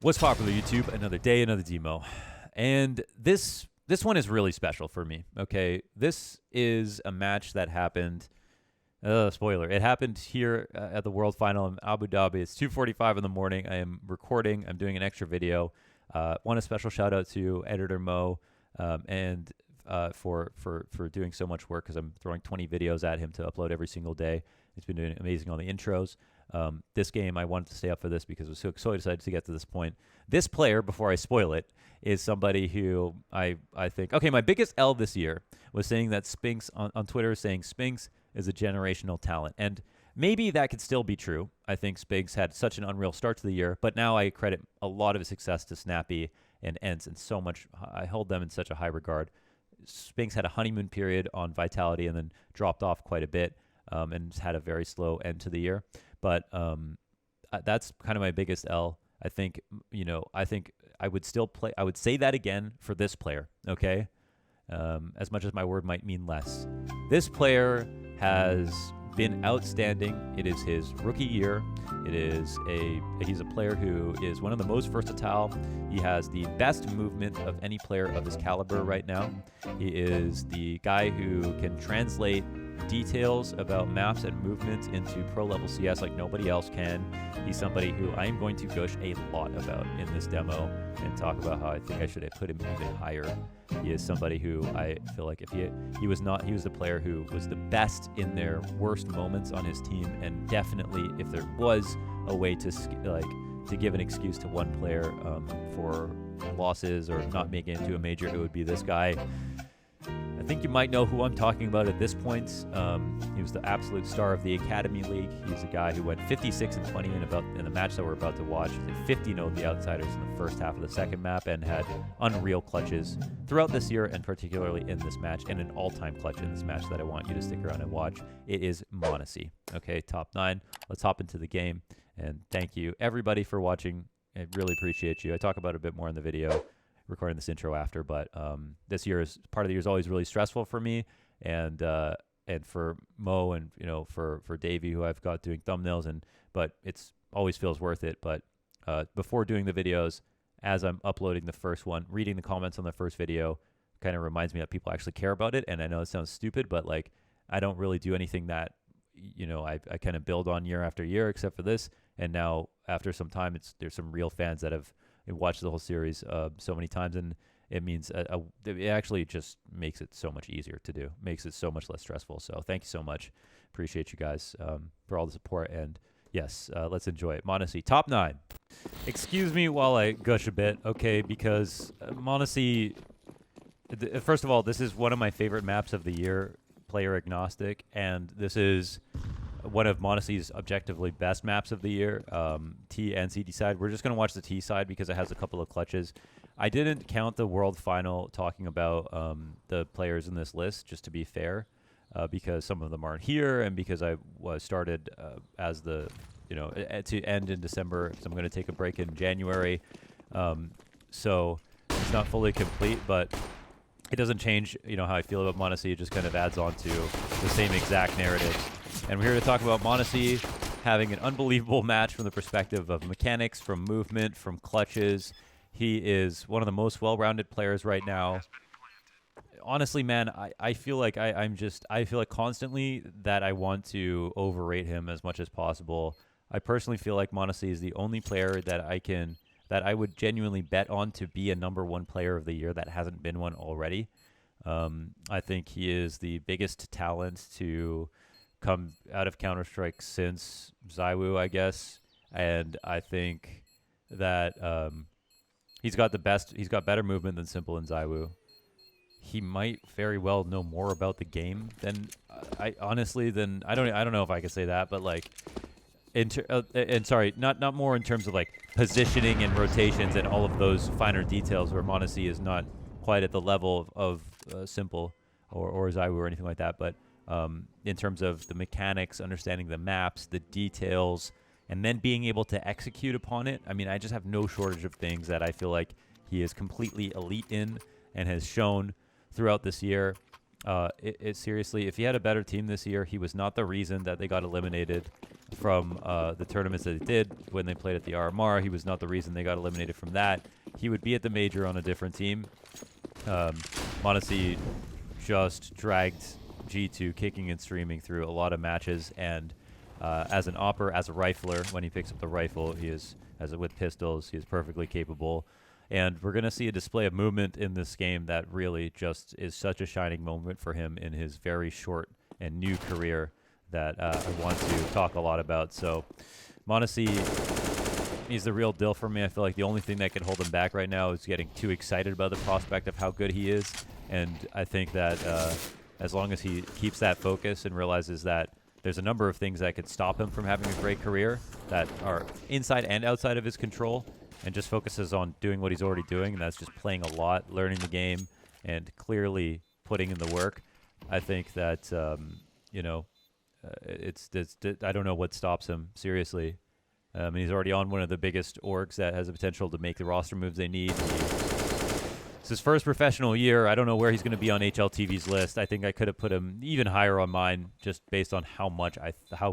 What's popular, YouTube? Another day, another demo. And this one is really special for me, okay? This is a match that happened, spoiler, it happened here at the World Final in Abu Dhabi. It's 2:45 in the morning. I am recording. I'm doing an extra video. Want a special shout out to editor Mo and for doing so much work because I'm throwing 20 videos at him to upload every single day. He's been doing amazing on the intros. This game, I wanted to stay up for this because I was so excited to get to this point. This player, before I spoil it, is somebody who I think, okay, my biggest L this year was saying that Spinks on Twitter, saying Spinks is a generational talent. And maybe that could still be true. I think Spinks had such an unreal start to the year, but now I credit a lot of his success to Snappy and Ents, and so much, I hold them in such a high regard. Spinks had a honeymoon period on Vitality and then dropped off quite a bit and had a very slow end to the year. But that's kind of my biggest L. I think, I would still play. I would say that again for this player, okay? As much as my word might mean less. This player has been outstanding. It is his rookie year. He's a player who is one of the most versatile. He has the best movement of any player of his caliber right now. He is the guy who can translate details about maps and movements into pro level CS like nobody else can. He's somebody who I am going to gush a lot about in this demo and talk about how I think I should have put him even higher. He is somebody who I feel like if he was the player who was the best in their worst moments on his team, and definitely if there was a way to give an excuse to one player for losses or not making it to a major, it would be this guy. I think you might know who I'm talking about at this point. He was the absolute star of the Academy League. He's a guy who went 56-20 in the match that we're about to watch. He 50-0'd the Outsiders in the first half of the second map and had unreal clutches throughout this year, and particularly in this match, and an all-time clutch in this match that I want you to stick around and watch. It is m0NESY. Okay, top 9. Let's hop into the game, and thank you everybody for watching. I really appreciate you. I talk about it a bit more in the video, recording this intro after, but this part of the year is always really stressful for me, and for Mo, and for Davey, who I've got doing thumbnails, but it's always feels worth it. But before doing the videos, as I'm uploading the first one, reading the comments on the first video kind of reminds me that people actually care about it. And I know it sounds stupid, but like I don't really do anything that I kind of build on year after year, except for this. And now after some time, there's some real fans that have watched the whole series so many times, and it means it actually just makes it so much easier to do, makes it so much less stressful. So thank you so much. Appreciate you guys for all the support. And yes, let's enjoy it. m0NESY, top 9. Excuse me while I gush a bit, okay, because m0NESY, first of all, this is one of my favorite maps of the year, player agnostic, and this is one of m0NESY's objectively best maps of the year, T and CD side. We're just going to watch the T side because it has a couple of clutches. I didn't count the World Final talking about the players in this list, just to be fair, because some of them aren't here, and because I was started as the, to end in December, so I'm going to take a break in January. So it's not fully complete, but it doesn't change, how I feel about m0NESY. It just kind of adds on to the same exact narrative. And we're here to talk about m0NESY having an unbelievable match from the perspective of mechanics, from movement, from clutches. He is one of the most well-rounded players right now. Honestly, man, I feel like I feel like constantly that I want to overrate him as much as possible. I personally feel like m0NESY is the only player that I would genuinely bet on to be a #1 player of the year that hasn't been one already. I think he is the biggest talent to come out of Counter-Strike since ZywOo, I guess, and I think that he's got better movement than Simple and ZywOo. He might very well know more about the game than I don't know if I can say that, but like not more in terms of like positioning and rotations and all of those finer details, where m0NESY is not quite at the level of Simple or ZywOo or anything like that, but in terms of the mechanics, understanding the maps, the details, and then being able to execute upon it. I mean, I just have no shortage of things that I feel like he is completely elite in and has shown throughout this year. Seriously, if he had a better team this year, he was not the reason that they got eliminated from the tournaments that they did when they played at the RMR. He was not the reason they got eliminated from that. He would be at the major on a different team. m0NESY just dragged G2 kicking and streaming through a lot of matches, and as an opper, as a rifler, when he picks up the rifle, he is, with pistols, he is perfectly capable. And we're going to see a display of movement in this game that really just is such a shining moment for him in his very short and new career that I want to talk a lot about. So m0NESY, he's the real deal for me. I feel like the only thing that can hold him back right now is getting too excited about the prospect of how good he is. And I think that as long as he keeps that focus and realizes that there's a number of things that could stop him from having a great career that are inside and outside of his control, and just focuses on doing what he's already doing, and that's just playing a lot, learning the game, and clearly putting in the work. I think that, I don't know what stops him, seriously. He's already on one of the biggest orgs that has the potential to make the roster moves they need. It's his first professional year. I don't know where he's going to be on HLTV's list. I think I could have put him even higher on mine just based on how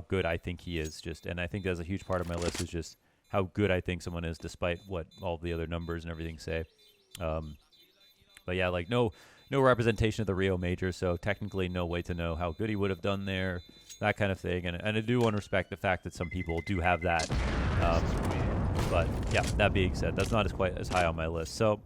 good I think he is. And I think that's a huge part of my list is just how good I think someone is, despite what all the other numbers and everything say. But yeah, like no representation of the Rio Major, so technically no way to know how good he would have done there, that kind of thing. And I do want to respect the fact that some people do have that. But yeah, that being said, that's not quite as high on my list. So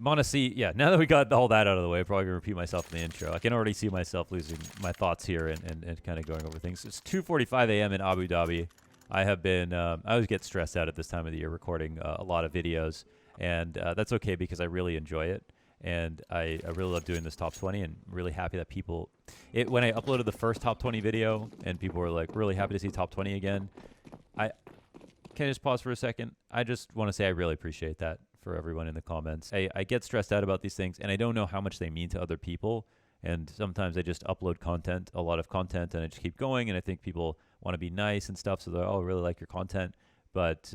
m0NESY, yeah, now that we got all that out of the way, I'm probably going to repeat myself in the intro. I can already see myself losing my thoughts here and kind of going over things. It's 2:45 a.m. in Abu Dhabi. I have been, I always get stressed out at this time of the year recording a lot of videos, and that's okay because I really enjoy it, and I really love doing this top 20, and really happy that people, when I uploaded the first top 20 video, and people were like, really happy to see top 20 again, can I just pause for a second? I just want to say I really appreciate that for everyone in the comments. I get stressed out about these things, and I don't know how much they mean to other people, and sometimes I just upload content, a lot of content, and I just keep going, and I think people want to be nice and stuff, so they're, oh, I really like your content. But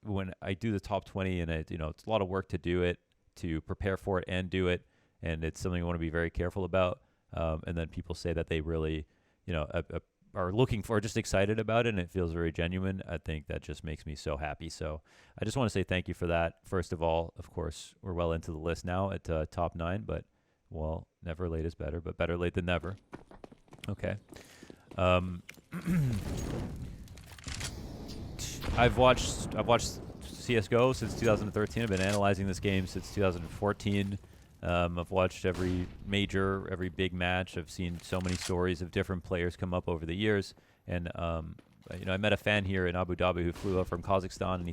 when I do the top 20, and it's a lot of work to do it, to prepare for it and do it, and it's something I want to be very careful about. And then people say that they really, are looking for, just excited about it, and it feels very genuine. I think that just makes me so happy. So I just want to say thank you for that. First of all, of course, we're well into the list now at top 9, but well, never late is better, but better late than never. Okay. I've watched CSGO since 2013. I've been analyzing this game since 2014. I've watched every major, every big match. I've seen so many stories of different players come up over the years. And I met a fan here in Abu Dhabi who flew up from Kazakhstan, and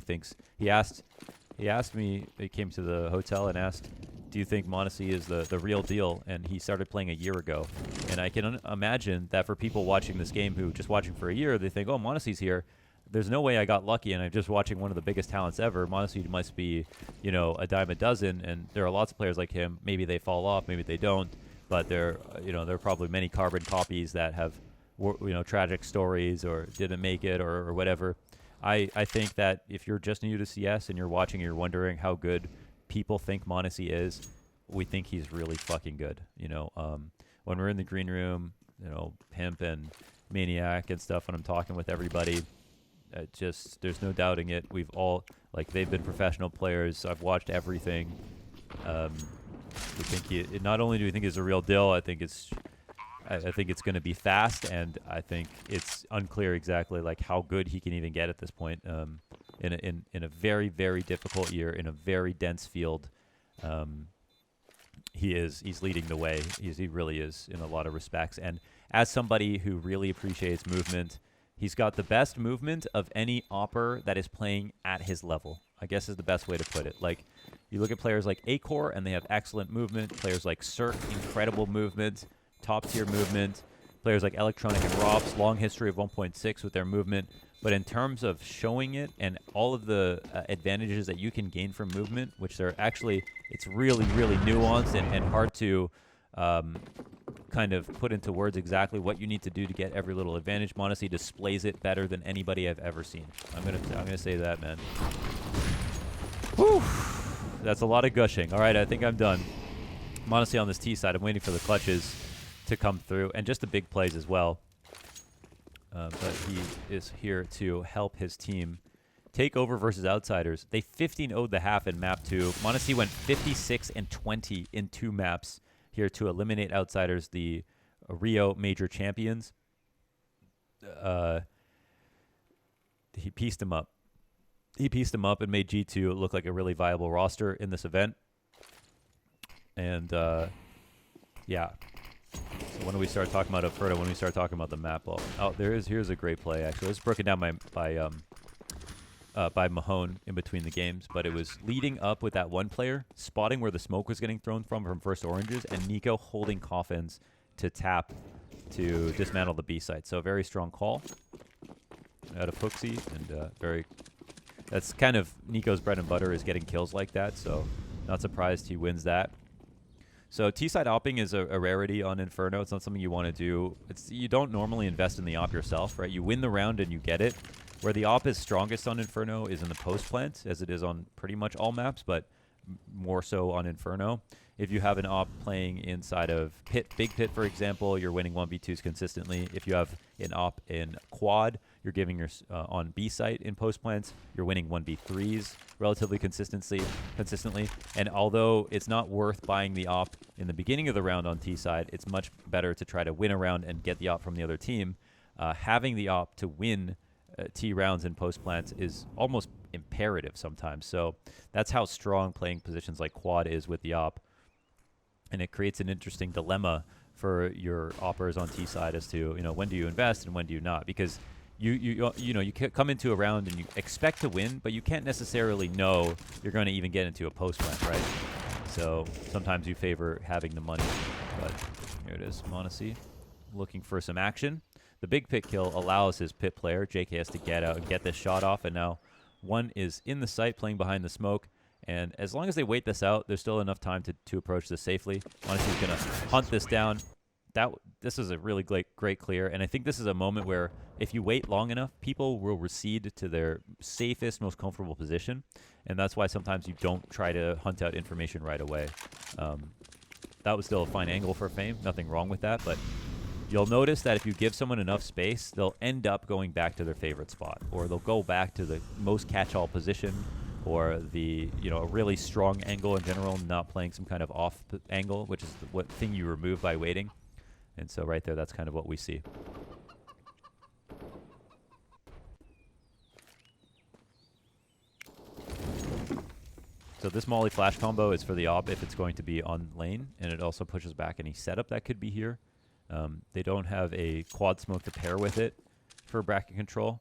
he asked me. He came to the hotel and asked, do you think m0NESY is the real deal? And he started playing a year ago. And I can imagine that for people watching this game who just watching for a year, they think, oh, m0NESY's here. There's no way I got lucky, and I'm just watching one of the biggest talents ever. m0NESY must be, a dime a dozen, and there are lots of players like him. Maybe they fall off, maybe they don't, but there are probably many carbon copies that have, tragic stories or didn't make it or whatever. I think that if you're just new to CS and you're watching and you're wondering how good people think m0NESY is, we think he's really fucking good. When we're in the green room, Pimp and Maniac and stuff, when I'm talking with everybody, there's no doubting it. We've all, they've been professional players. I've watched everything. We think not only do we think he's a real deal, I think it's going to be fast, and I think it's unclear exactly how good he can even get at this point. In a very, very difficult year, in a very dense field, he's leading the way. He really is in a lot of respects. And as somebody who really appreciates movement, he's got the best movement of any opper that is playing at his level, I guess is the best way to put it. You look at players like Acor, and they have excellent movement. Players like Cirque, incredible movement, top-tier movement. Players like Electronic and Robs, long history of 1.6 with their movement. But in terms of showing it and all of the advantages that you can gain from movement, which are actually, it's really, really nuanced and hard to kind of put into words exactly what you need to do to get every little advantage. m0NESY displays it better than anybody I've ever seen. I'm gonna say that, man. Whew. That's a lot of gushing. All right, I think I'm done. I'm honestly on this T side. I'm waiting for the clutches to come through, and just the big plays as well. But he is here to help his team take over versus Outsiders. They 15-0'd the half in map 2. Monacy went 56-20 in 2 maps here to eliminate Outsiders, the Rio major champions. He pieced them up. He pieced them up and made G2 look like a really viable roster in this event. And, yeah. So when do we start talking about Inferno? When we start talking about the map? Oh, here's a great play, actually. This is broken down by Mahone in between the games, but it was leading up with that one player, spotting where the smoke was getting thrown from first oranges, and Nico holding coffins to tap to dismantle the B site. So a very strong call out of Hooksy, and that's kind of Nico's bread and butter, is getting kills like that, so not surprised he wins that. So T-side opping is a rarity on Inferno. It's not something you want to do. You don't normally invest in the op yourself, right? You win the round and you get it. Where the op is strongest on Inferno is in the post plant, as it is on pretty much all maps, but more so on Inferno. If you have an op playing inside of Big Pit, for example, you're winning 1v2s consistently. If you have an op in Quad, you're giving your on B site in post plants, you're winning 1v3s relatively consistently. And although it's not worth buying the op in the beginning of the round on T side, it's much better to try to win a round and get the op from the other team. Having the op to win T rounds in post plants is almost imperative sometimes. So that's how strong playing positions like Quad is with the op. And it creates an interesting dilemma for your oppers on T side as to, when do you invest and when do you not? Because you come into a round and you expect to win, but you can't necessarily know you're going to even get into a post plant, right? So sometimes you favor having the money. But here it is, Monacy looking for some action. The big pit kill allows his pit player, JKS, to get out and get this shot off, and now one is in the site playing behind the smoke. And as long as they wait this out, there's still enough time to approach this safely. Honestly, he's going to hunt this down. This is a really great clear, and I think this is a moment where if you wait long enough, people will recede to their safest, most comfortable position, and that's why sometimes you don't try to hunt out information right away. That was still a fine angle for Fame. Nothing wrong with that, but you'll notice that if you give someone enough space, they'll end up going back to their favorite spot, or they'll go back to the most catch-all position, or the a really strong angle in general, not playing some kind of off angle, which is what thing you remove by waiting. And so right there, that's kind of what we see. So this Molly flash combo is for the op if it's going to be on lane, and it also pushes back any setup that could be here. They don't have a quad smoke to pair with it for bracket control,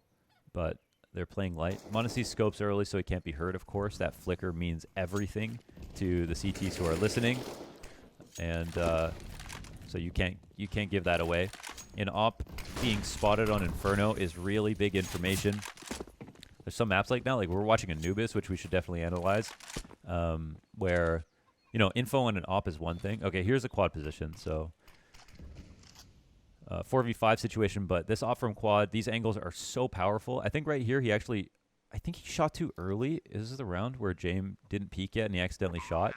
but they're playing light. Monacy scopes early, so he can't be hurt, of course. That flicker means everything to the CTs who are listening. And so you can't give that away. An op being spotted on Inferno is really big information. There's some maps like now, like we're watching Anubis, which we should definitely analyze, where, info on an op is one thing. Okay, here's a quad position, so 4v5 situation, but this op from quad, these angles are so powerful. I think right here I think he shot too early. Is this the round where James didn't peek yet and he accidentally shot?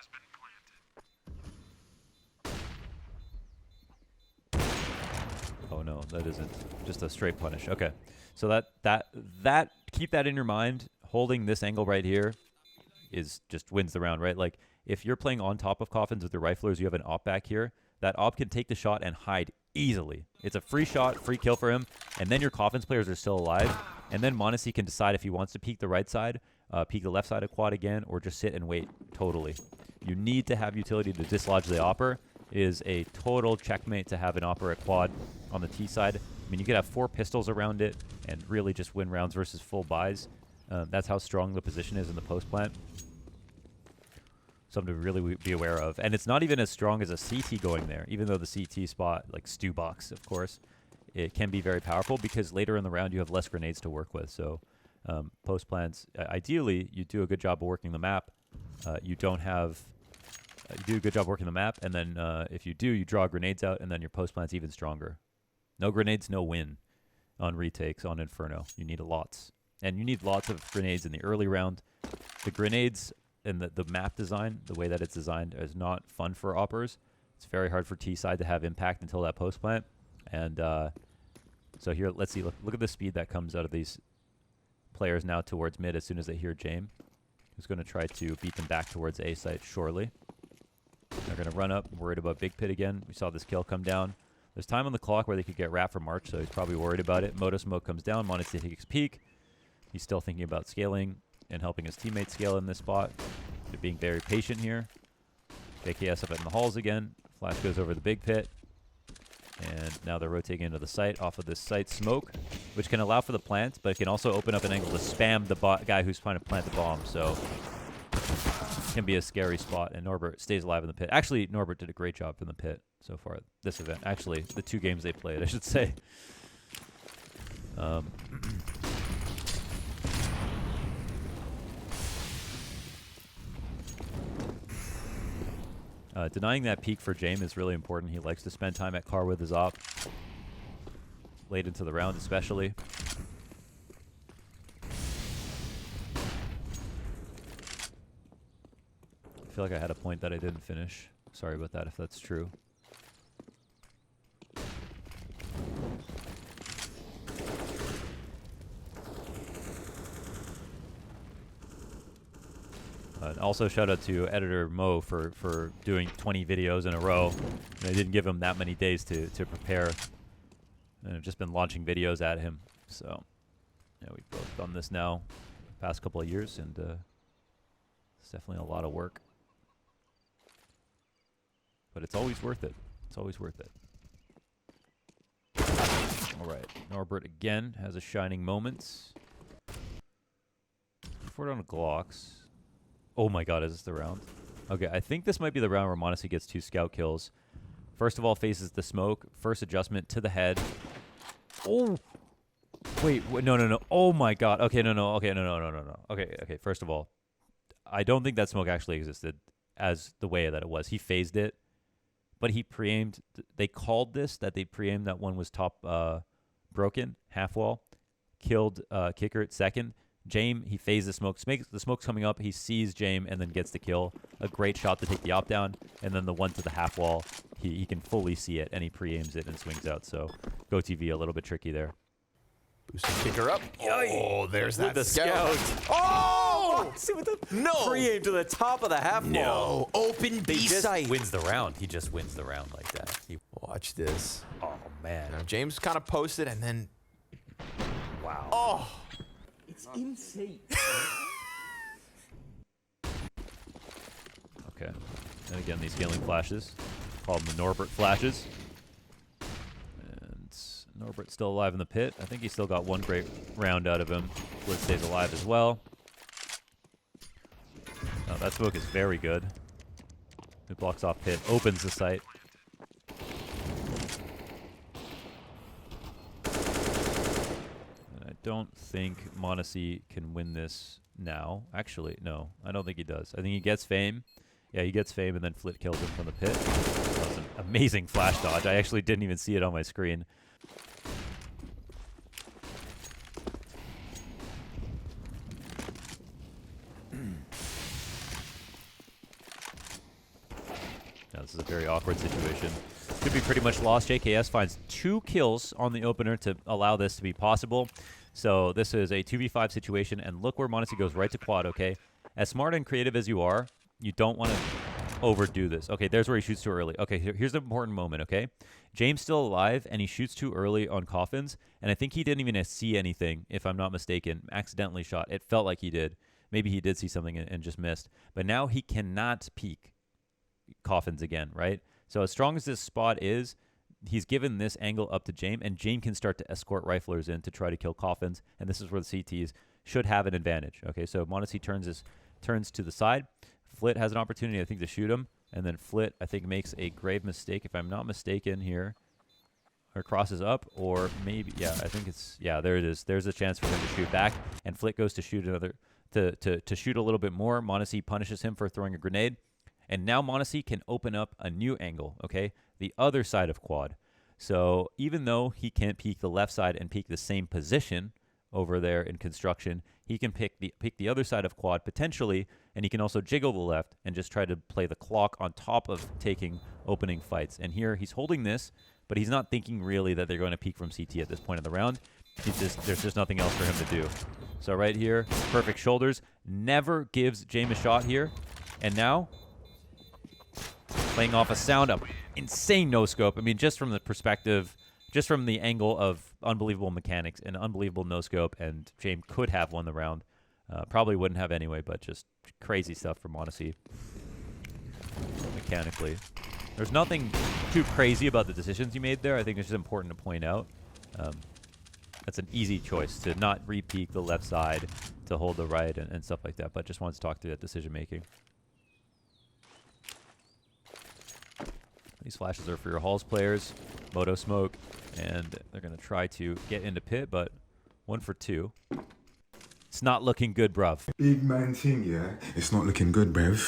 Oh no, that isn't. Just a straight punish. Okay. So that keep that in your mind. Holding this angle right here is just wins the round, right? Like if you're playing on top of coffins with the riflers, you have an op back here. That op can take the shot and hide easily. It's a free shot, free kill for him, and then your coffins players are still alive. And then Monacy can decide if he wants to peek the right side, peek the left side of quad again, or just sit and wait totally. You need to have utility to dislodge the opper. It is a total checkmate to have an opper at quad on the T side. I mean, you could have 4 pistols around it and really just win rounds versus full buys. That's how strong the position is in the post plant. Something to really be aware of. And it's not even as strong as a CT going there, even though the CT spot, like Stew Box, of course, it can be very powerful because later in the round you have less grenades to work with. So post plants, ideally, you do a good job of working the map. You do a good job working the map, and then if you do, you draw grenades out, and then your post plant's even stronger. No grenades, no win on retakes on Inferno. You need lots. And you need lots of grenades in the early round. The grenades and the map design, the way that it's designed, is not fun for oppers. It's very hard for T side to have impact until that post plant. And so here, let's see. Look at the speed that comes out of these players now towards mid as soon as they hear James, who's going to try to beat them back towards A site surely. They're going to run up, worried about Big Pit again. We saw this kill come down. There's time on the clock where they could get wrapped for March, so he's probably worried about it. Moto Smoke comes down. Monty takes peek. He's still thinking about scaling and helping his teammates scale in this spot. They're being very patient here. JKS up in the halls again. Flash goes over the Big Pit. And now they're rotating into the site off of this site smoke, which can allow for the plant, but it can also open up an angle to spam the guy who's trying to plant the bomb. So it can be a scary spot, and Norbert stays alive in the pit. Actually, Norbert did a great job in the pit so far this event. Actually, the 2 games they played, I should say. Denying that peak for James is really important. He likes to spend time at car with his op. Late into the round especially. I feel like I had a point that I didn't finish. Sorry about that if that's true. Also, shout out to editor Mo for doing 20 videos in a row. And I didn't give him that many days to prepare. And I've just been launching videos at him. So, yeah, we've both done this now the past couple of years, and it's definitely a lot of work. But it's always worth it. It's always worth it. All right, Norbert again has a shining moment. 4 down to Glocks. Oh my god, is this the round? Okay, I think this might be the round where Monacy gets 2 scout kills. First of all, faces the smoke. First adjustment to the head. Oh! Wait, no. Oh my god. Okay, no. Okay, no. Okay, first of all, I don't think that smoke actually existed as the way that it was. He phased it, but he pre-aimed. They called this that they pre-aimed that one was top broken, half wall. Killed Kicker at second. Jame, he phased the smoke. The smoke's coming up. He sees Jame and then gets the kill. A great shot to take the op down. And then the one to the half wall, he can fully see it, and he pre-aims it and swings out. So Go TV a little bit tricky there. Boosted Kicker up. Oh, there's that the scout. Oh! See what the... No! Pre-aim to the top of the half wall. No. Open B He just site. wins the round. He just wins the round like that. Watch this. Oh, man. Now, James kind of posted, and then... Wow. Oh! It's insane. Okay. And again, these scaling flashes. Call them the Norbert flashes. And Norbert's still alive in the pit. I think he still got one great round out of him. Blitz stays alive as well. Oh, that smoke is very good. It blocks off pit, opens the site. And I don't think Monacy can win this now. Actually, no, I don't think he does. I think he gets fame. Yeah, he gets fame, and then Flit kills him from the pit. That was an amazing flash dodge. I actually didn't even see it on my screen. Now, this is a very awkward situation. Could be pretty much lost. JKS finds 2 kills on the opener to allow this to be possible. So this is a 2v5 situation, and look where Monacy goes right to quad, okay? As smart and creative as you are, you don't want to overdo this. Okay, there's where he shoots too early. Okay, here's the important moment, okay? James still alive, and he shoots too early on coffins, and I think he didn't even see anything, if I'm not mistaken. Accidentally shot. It felt like he did. Maybe he did see something and just missed. But now he cannot peek coffins again, right? So as strong as this spot is, he's given this angle up to Jame, and Jame can start to escort riflers in to try to kill coffins, and this is where the CTs should have an advantage. Okay, so Monacy turns to the side. Flit has an opportunity, I think, to shoot him, and then Flit, I think, makes a grave mistake, if I'm not mistaken here, or crosses up, or maybe, yeah, I think it's, yeah, there it is. There's a chance for him to shoot back, and Flit goes to shoot another, to shoot a little bit more. Monacy punishes him for throwing a grenade. And now Monacy can open up a new angle, okay? The other side of quad. So even though he can't peek the left side and peek the same position over there in construction, he can pick the other side of quad, potentially and he can also jiggle the left and just try to play the clock on top of taking opening fights. And here he's holding this, but he's not thinking really that they're going to peek from CT at this point in the round. There's just nothing else for him to do. So right here, perfect shoulders. Never gives James a shot here. And now, playing off a sound up. Insane no-scope. I mean, just from the perspective, just from the angle of unbelievable mechanics and unbelievable no-scope, and James could have won the round. Probably wouldn't have anyway, but just crazy stuff from Odyssey mechanically. There's nothing too crazy about the decisions he made there. I think it's just important to point out. That's an easy choice to not re-peek the left side, to hold the right and stuff like that, but just wanted to talk through that decision-making. These flashes are for your Halls players, Moto Smoke, and they're going to try to get into pit, but 1 for 2. It's not looking good, bruv. Big man thing, yeah? It's not looking good, bruv.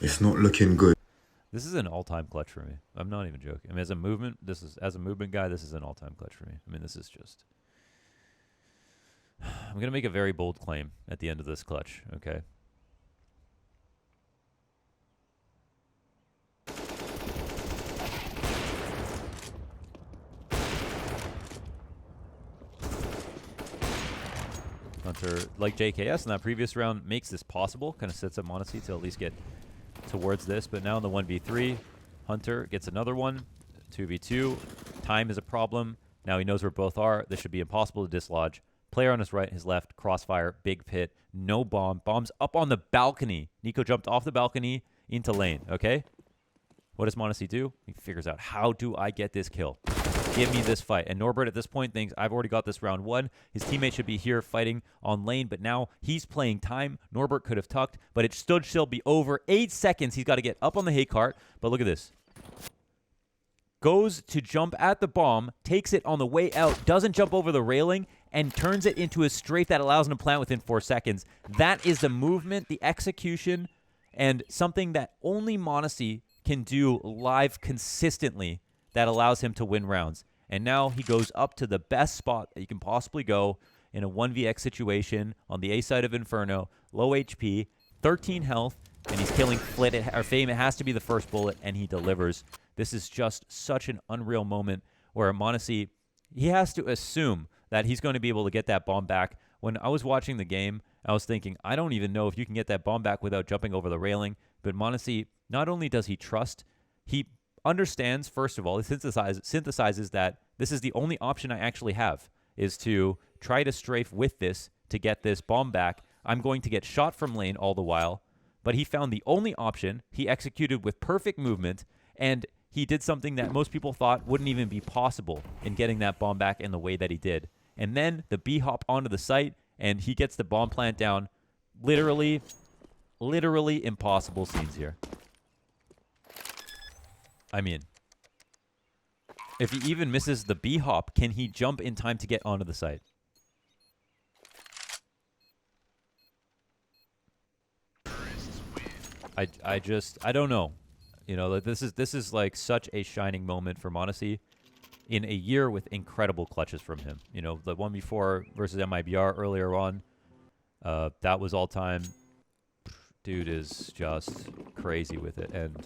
It's not looking good. This is an all-time clutch for me. I'm not even joking. I mean, as a movement guy, this is an all-time clutch for me. I mean, this is just... I'm going to make a very bold claim at the end of this clutch, okay? Hunter, like JKS in that previous round, makes this possible. Kind of sets up Monacy to at least get towards this. But now in the 1v3, Hunter gets another one. 2v2. Time is a problem. Now he knows where both are. This should be impossible to dislodge. Player on his right, his left. Crossfire. Big pit. No bomb. Bomb's up on the balcony. Nico jumped off the balcony into lane. Okay? What does Monacy do? He figures out, how do I get this kill? Give me this fight. And Norbert at this point thinks, I've already got this round 1. His teammate should be here fighting on lane, but now he's playing time. Norbert could have tucked, but it should still be over. 8 seconds. He's got to get up on the hay cart. But look at this. Goes to jump at the bomb, takes it on the way out, doesn't jump over the railing, and turns it into a strafe that allows him to plant within 4 seconds. That is the movement, the execution, and something that only Monacy can do live consistently that allows him to win rounds. And now he goes up to the best spot that you can possibly go in a 1vx situation on the A side of Inferno. Low HP, 13 health, and he's killing Flit or Fame. It has to be the first bullet, and he delivers. This is just such an unreal moment where Monacy, he has to assume that he's going to be able to get that bomb back. When I was watching the game, I was thinking, I don't even know if you can get that bomb back without jumping over the railing. But Monacy, not only does he trust, he understands, first of all, he synthesizes that this is the only option I actually have, is to try to strafe with this to get this bomb back. I'm going to get shot from lane all the while. But he found the only option. He executed with perfect movement, and he did something that most people thought wouldn't even be possible in getting that bomb back in the way that he did. And then the B-hop onto the site, and he gets the bomb plant down. Literally impossible scenes here. I mean, if he even misses the B-hop, can he jump in time to get onto the site? I don't know. You know, this is like such a shining moment for Monacy in a year with incredible clutches from him. You know, the one before versus MIBR earlier on, that was all time. Dude is just crazy with it, and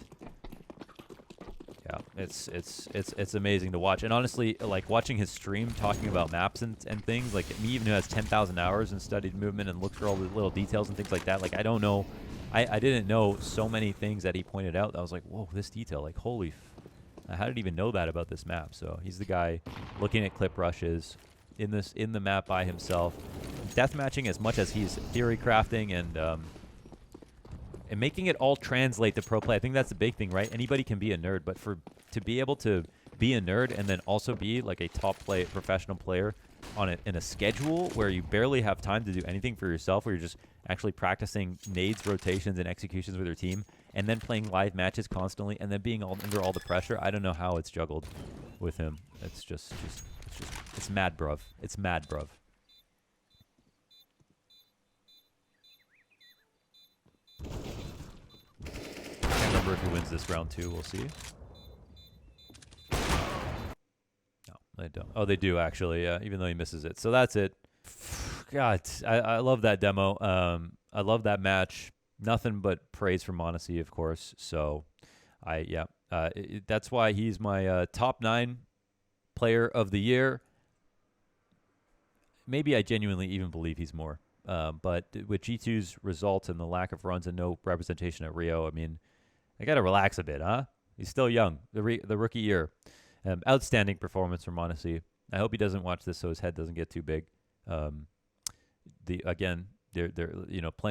yeah, it's amazing to watch. And honestly, like watching his stream talking about maps and things, like me even who has 10,000 hours and studied movement and looked for all the little details and things like that, like I don't know. I didn't know so many things that he pointed out. I was like, whoa, this detail, like holy, how did he even know that about this map? So he's the guy looking at clip rushes in the map by himself, deathmatching as much as he's theory crafting and making it all translate to pro play. I think that's the big thing, right? Anybody can be a nerd, but to be able to be a nerd and then also be like a top professional player in a schedule where you barely have time to do anything for yourself, where you're just actually practicing nades, rotations, and executions with your team, and then playing live matches constantly, and then being under all the pressure. I don't know how it's juggled with him. It's just it's mad, bruv. It's mad, bruv. Can't remember if he wins this round 2. We'll see. No, they don't. Oh, they do actually. Yeah, even though he misses it. So that's it. God, I love that demo. I love that match. Nothing but praise for Mondesi, of course. So, that's why he's my top 9 player of the year. Maybe I genuinely even believe he's more. But with G2's results and the lack of runs and no representation at Rio, I mean, I got to relax a bit, huh? He's still young, the rookie year. Outstanding performance from Mondesi. I hope he doesn't watch this so his head doesn't get too big. Plenty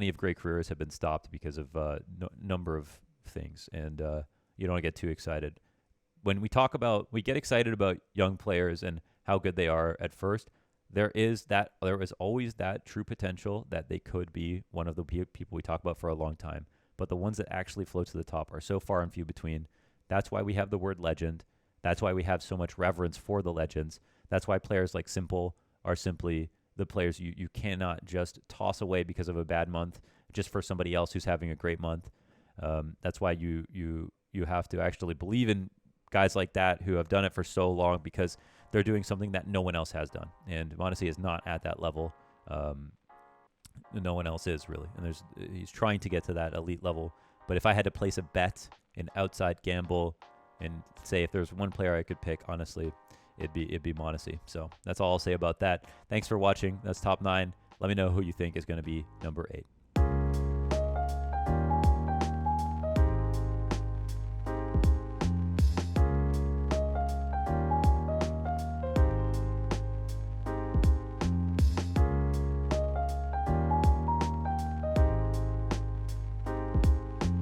of great careers have been stopped because of number of things, and you don't get too excited. When we get excited about young players and how good they are at first. There is always that true potential that they could be one of the people we talk about for a long time. But the ones that actually float to the top are so far and few between. That's why we have the word legend. That's why we have so much reverence for the legends. That's why players like Simple are simply the players you cannot just toss away because of a bad month just for somebody else who's having a great month. That's why you have to actually believe in guys like that who have done it for so long because they're doing something that no one else has done. And Mondesi is not at that level. No one else is really. And he's trying to get to that elite level. But if I had to place a bet, an outside gamble, and say if there's one player I could pick, honestly, it'd be Mondesi. So that's all I'll say about that. Thanks for watching. That's top 9. Let me know who you think is going to be number 8.